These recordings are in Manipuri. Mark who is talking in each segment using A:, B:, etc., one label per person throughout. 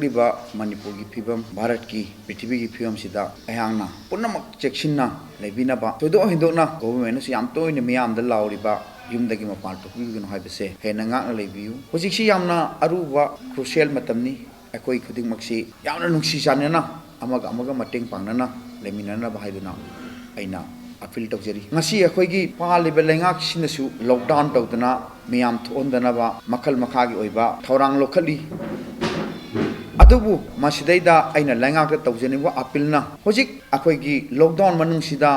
A: लिबा मणिपुर की फिबम भारत की पृथ्वी की फिबम सिदा अयांगना पुनमक चेक्सिनना लेबिनाबा तोदो हिंदोना गवर्नमेंट से याम तोइने मियाम द लाउरिबा युमदगी मपान तोबिगनो हाइबसे हेना ngang लेबियु होजिक्सी यामना अरुबा क्रुशियल मतमनी अकोई खुदिंगमक्सी यामना नुक्सी जानना अमग अमग मटेंग पांगना लेमिनना बाहाइदुना अइना अपील तौजरी ngasi अखोइगी पालिबा लेंगाक सिनसु लॉकडाउन तौदना मियाम थोंदनबा मखल मखागी ओइबा थौरांग लोखली अदुबु मसिदैदा अइना लेंगाक तौजनिबा अपीलना होजिक अखोइगी लॉकडाउन मनुंगसिदा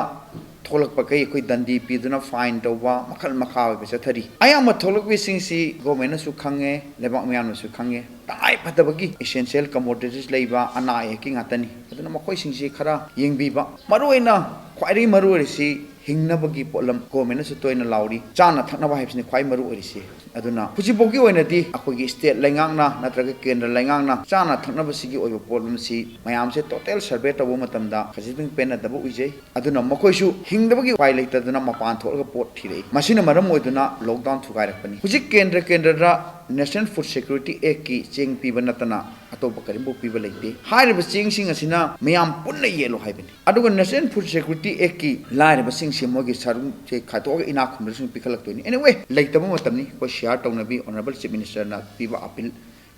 A: थोलकपा कई अखोइ दंदी पीदुना फाइन तौबा मखल मखा ओइबा चथरी अयाम थोलकविसिंगसी गवर्नमेंटसु खंगे लेबाक मियामसु खंगे ताई फतबगी एसेंशियल कमोडिटीज लेबा अना एकी ngатani अदुना मखोइसिंगसी खरा येंगबीबा मरुइना ख्वाइरी मरुइसी हिंगनबगी पोलम गवर्नमेंटसु तोइना लाउरी चाना थकनबा हाइबसिने ख्वाइ मरुइसी अदुना हुजिबोगी ओइनादी अखोइगी स्टेट लेंगांगना नत्रगा केंद्र लेंगांगना चाना थकनबसिगी ओइबा पोलमसी मयामसे टोटल सर्वे तबो मतमदा खजिदिंग पेनदबो उइजै अदुना मखोइसु हिंगदबगी ख्वाइ लेतदुना मपान थोलगा पोट थिरै मसिना मरम ओइदुना लॉकडाउन थुगाइरकपनि हुजिक केंद्र केंद्रदा नेशनल फूड सिक्योरिटी एक्ट की चेंग पीबा नतना अतोप करिंबो पीबा लेते हाइरबा चेंग सिंग असिना मयाम पुन्ना येलो हाइबनि अदुगा नेशनल फूड सिक्योरिटी एक्ट की लाइरबा सिंग से मोगी सरुम से खातोग इना खुमरसुं पिखलक्तोनि एनीवे लेतबो मतमनि को शेयर तौनबी ऑनरेबल चीफ मिनिस्टर ना पीबा अपील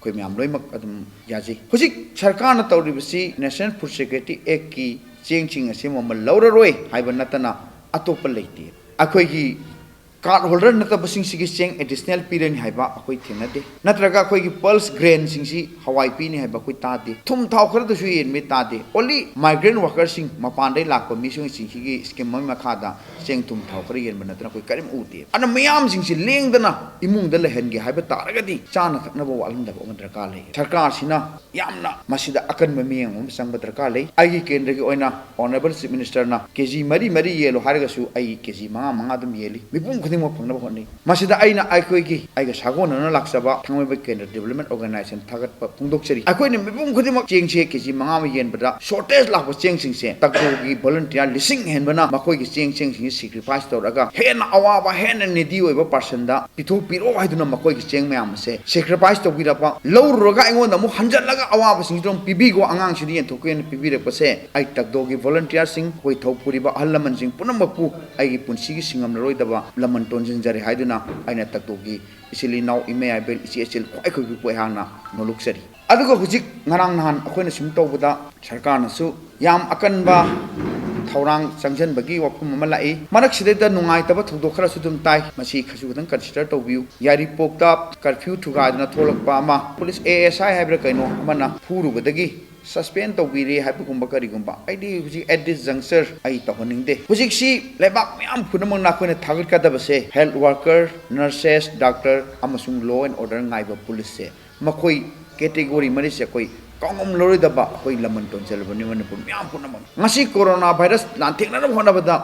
A: कोइ म्याम लोइमक अदुम याजि हुजिक सरकार ना तौरिबसी नेशनल फूड सिक्योरिटी एक्ट की चेंग सिंग असे मम लौररोय हाइबा नतना अतोप लेते अखोइगी कार्ड होल्डर नतबसिंग सिगी चेंग एडिशनल पीरन हाइबा अखोइ थेनदे नत्रगा अखोइगी पल्स ग्रेन सिंगसी हवाई पीनी हाइबा अखोइ तादे थुम थाव खरदसु येनमे तादे ओनली माइग्रेंट वर्कर्स सिंग मपानदै लाकपा मिसुंग सिंगसी स्कीम मम मखादा चेंग थुम थाव खर येनबा नतना कोइ करिम उदे अन मयाम सिंगसी लेंगदना इमुंगदा लेहनगे हाइबा तारगदी चाना थकनबो वालंदबो दरकार ले सरकार सिना यामना मसिदा अकनबा मियंग हम संग दरकार ले आइगी केंद्रगी ओइना ऑनरेबल चीफ मिनिस्टर ना केजी मरी मरी येलो हारगसु आई केजी मंगा मंगा दम येली मिपुम खुदिंग फंगना होनी मसिदा आइना आइखोइगी आइगा सागोनना लाक्सबा थांगबा केंद्र डेवलपमेंट ऑर्गेनाइजेशन थागत फोंदोकचरी आइखोइने मिपुम खुदिमक चेंगसे केजी मंगा म येनबदा शॉर्टेज लाखबा चेंगसिंगसे तकजोगी वॉलंटियर लिसिंग हेनबना मखोइगी चेंगसिंग सैक्रिफाइस तौरगा हेन अवाबा हेन निदी ओइबा पर्सनदा पिथो पिरो हाइदुना मखोइगी चेंग मयामसे सैक्रिफाइस तौबिरपा लौरुरगा आइगोंदा मु हंजलगा अवाबा सिंगदोम पिबिगो आंगांगसिदि येनथोकेन पिबिरपसे आइ तकदोगी वॉलंटियर सिंग कोइ थौपुरिबा अहलमन सिंग पुनमपु आइगी पुंसिगी सिंगम रोइदबा लमन टोंजन जरे हाइदुना आइना तकदोगी इसिलि नाउ इमे आइबेल इसी एचल खोइ खोइ पोइ हांगना नोलुक्सरी अदुगो हुजिक ngarang nahan अखोइना सुम तौबदा सरकारनसु याम अकनबा थौरांग चंगजनबगी वफम अमा लाई मनक सिदेदा नुंगाइतबा थौदो खरा सुदुम ताइ मसी खसु खदन कंसिडर तौबियु यारी पोक्ता कर्फ्यू थुगादना थोलकपा अमा पुलिस एएसआई हाइब्रा कैनो अमना फुरुबदगी सस्पेंड तौबिरे हाइबगुंबा करिगुंबा आइदि हुजि एट दिस जंक्चर आई तहनिंगदे हुजिक सी लेबाक म्याम फुनमंग नाखोने थागतकदबसे हेल्थ वर्कर नर्सेस डॉक्टर अमसुंग लॉ एंड ऑर्डर नाइबा पुलिस से मखोई कैटेगरी मरि से कोई कांगम लोरिदबा कोई लमन टोंचलबनि मनपुर म्याम फुनमंग ngasi कोरोना वायरस लांथेंगना होनबदा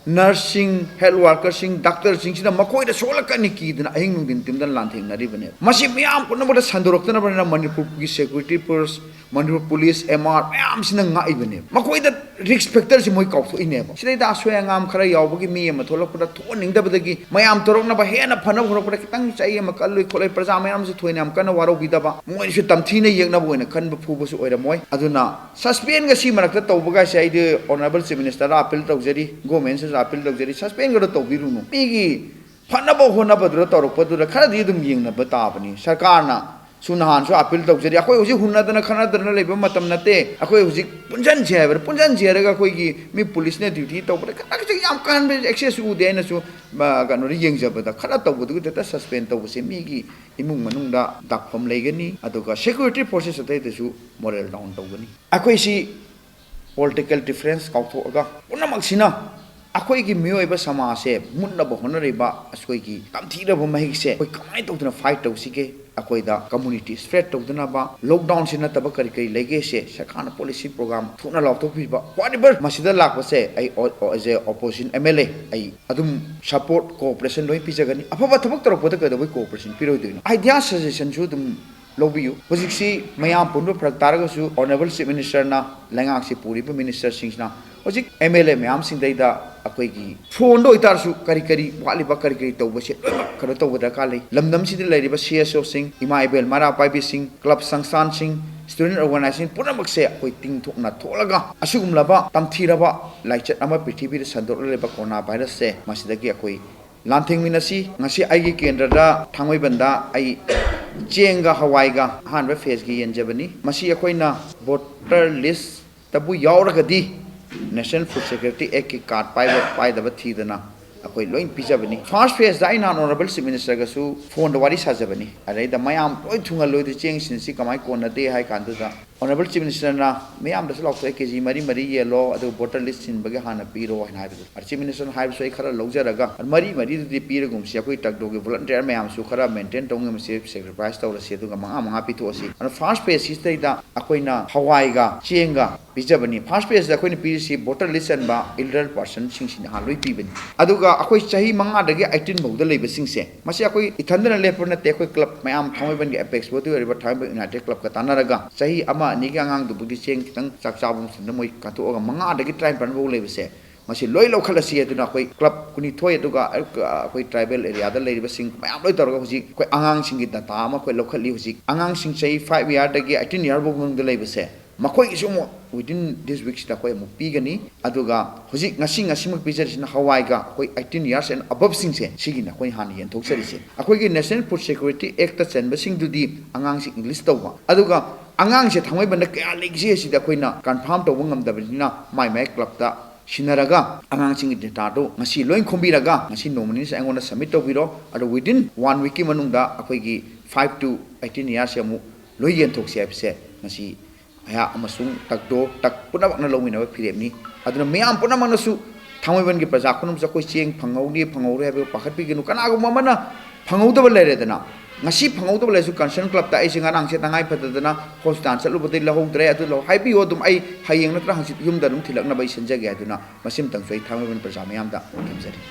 A: नर्सिंग हेल्थ वर्कर्सिंग डॉक्टर सिंगसिना मखोइदा सोलकनि कीदना अहिंग नुंदिन तिमदन लांथेंगनरिबने मसी म्याम पुनमदा संदोरक्तनबना मणिपुर की security force Manipur police MR ma'am सिना ngaibane मखोइदा रिस्क फैक्टर से मोइ काउथोइनेबा सिदैदा सोयांगाम खरा यावबगी मी अमा थोलकपदा थोनिंगदबदगी मयाम तोरकनबा हेना फनब होरकपदा खितंग चाइ अमा कल्लुइ खोलै प्रजा मयाम से थोइनाम कन वारोबिदबा मोइसु तमथीना येगनब ओइना खनब फुबसु ओइरमोय अदुना सस्पेंड गसी मरकता तौबगा से आइदे ऑनरेबल चीफ मिनिस्टर अपील तौजरी गवर्नमेंट से अपील तौजरी सस्पेंड गदो तौबिरुनु पीगी फनब होनबदुरा तौरकपदुरा खरदी दुम येंगनब ताबनी सरकारना सुनहान सु अपील तौजरी अखोइ हुजि हुनदना खनदना लेबा मतम नते अखोइ हुजि पुंजन जेबर पुंजन जेरगा अखोइगी मी पुलिस ने ड्यूटी तौबदा खनक याम कान एक्सेस उदे नसु गनो रि येंगजबदा खना तौबदु दता सस्पेंड तौबसे मीगी इमुंग मनुंगदा दाखफम लेगनी अदुगा सिक्योरिटी फोर्सेस अतैदसु मोरल डाउन तौगनी अखोइ सी पॉलिटिकल डिफरेंस काउथोगा पुनमक्सिना अखोइगी मियोइबा समासे मुन्नबो होनरिबा असकोइगी तमथीरबो महिसे कोइ कमाइ तौदना फाइट तौसिगे अखोइदा कम्युनिटी स्प्रेड तौदनाबा लॉकडाउन से नतबा करि करि लेगे से सरकार पॉलिसी प्रोग्राम थुना लाउथोपिबा व्हाटएवर मसिदा लाखबसे I as a opposition MLA I अदुम सपोर्ट कोऑपरेशन लोइ पिजगनी अफबा थबक तरपदा कदबो कोऑपरेशन पिरोइदिनो आइडिया सजेशन सु दुम लोबियु हुजिक्सी मयाम पुनबो फरक तारगसु ऑनरेबल चीफ मिनिस्टर ना लेंगाक्सी पूरीबो मिनिस्टर सिंगना हुजिक एमएलए मयाम सिंगदैदा अखोइगी फोन दो इतारसु करी करी वालिबा करी करी तौबसे खरो तौबदा काले लमदम सिदि लैरिबा सीएसओ सिंग इमा इबेल मारा पाइबी सिंग क्लब संस्थान सिंग student organization punamukse akoi tingthokna tholaga asugumlaba tamthiraba laichat ama prithvi da sandorleba corona virus se masidagi akoi lanthingminasi ngasi aigi kendrada thangoi banda ai chenga hawaiga hanba phase gi yenjabani masi akoina voter list tabu yauragadi national food security act ki card pai da thidana akoi loin pijabani first phase da ina honorable chief minister ga su phone da wari sajabani alai da mayam loi thunga loi de cheng sin si kamai kona de hai kan da honorable chief minister na mayam da lok kg mari mari yelo adu voter list sin bage hana piro hina bi chief minister hai so khara logjaraga mari de pira gum si akoi tak do ge volunteer mayam su khara maintain tong ngam se sacrifice tawra se du ga manga pito si an first phase si da akoi na hawai ga chenga bijabani first phase da akoi ni piri si voter list an ba elder person sing sin ha loi pibani aduga akoi chahi manga dagi 18 bawda leiba singse masi akoi ithandana lepurna te akoi club mayam thamaiban gi apex botu riba thamaiban united club ka tanaraga chahi ama ni ga ngang du budi cheng kitang chak chabum sin moi ka to ga manga dagi tribe ban bow leiba se masi loi lokhalasi aduna akoi club kuni thoi aduga akoi tribal area da leiba sing mayam loi taraga huji akoi angang sing gi data ama akoi lokhali huji angang sing chahi 5 year dagi 18 year bow mung da leiba se makoi isumo within this weeks da koi mu pigani aduga hoji ngasi mak pijarisina hawai ga koi 18 years and above sing se sigina koi han yen thoksari se akoi gi national food security act ta chenba sing dudi angang sing english tawba aduga angang se thamai banda kya legse sida koi na confirm tawba ngam dabina mai club ta sinaraga angang sing data do ngasi loin khombiraga ngasi nominee se angona submit tawbiro adu within 1 week ki manungda akoi gi 5 to 18 years yamu loi yen thokse apse ngasi aya amasung takdo tak punamak na lawina ba phiremni aduna meyam punamak na su thamaiban gi praja kunum sa koi cheng phangau re ba pakhat pi ginu kana gu mamana phangau da lere dana ngasi phangau da lesu concern club ta ai singa nang se tangai phatadana hospital chalu bodi lahong dre adu lo hai bi odum ai hayeng na tra hangsit yum da dum thilak na bai senja ge aduna masim tang soi thamaiban praja meyam da kemjari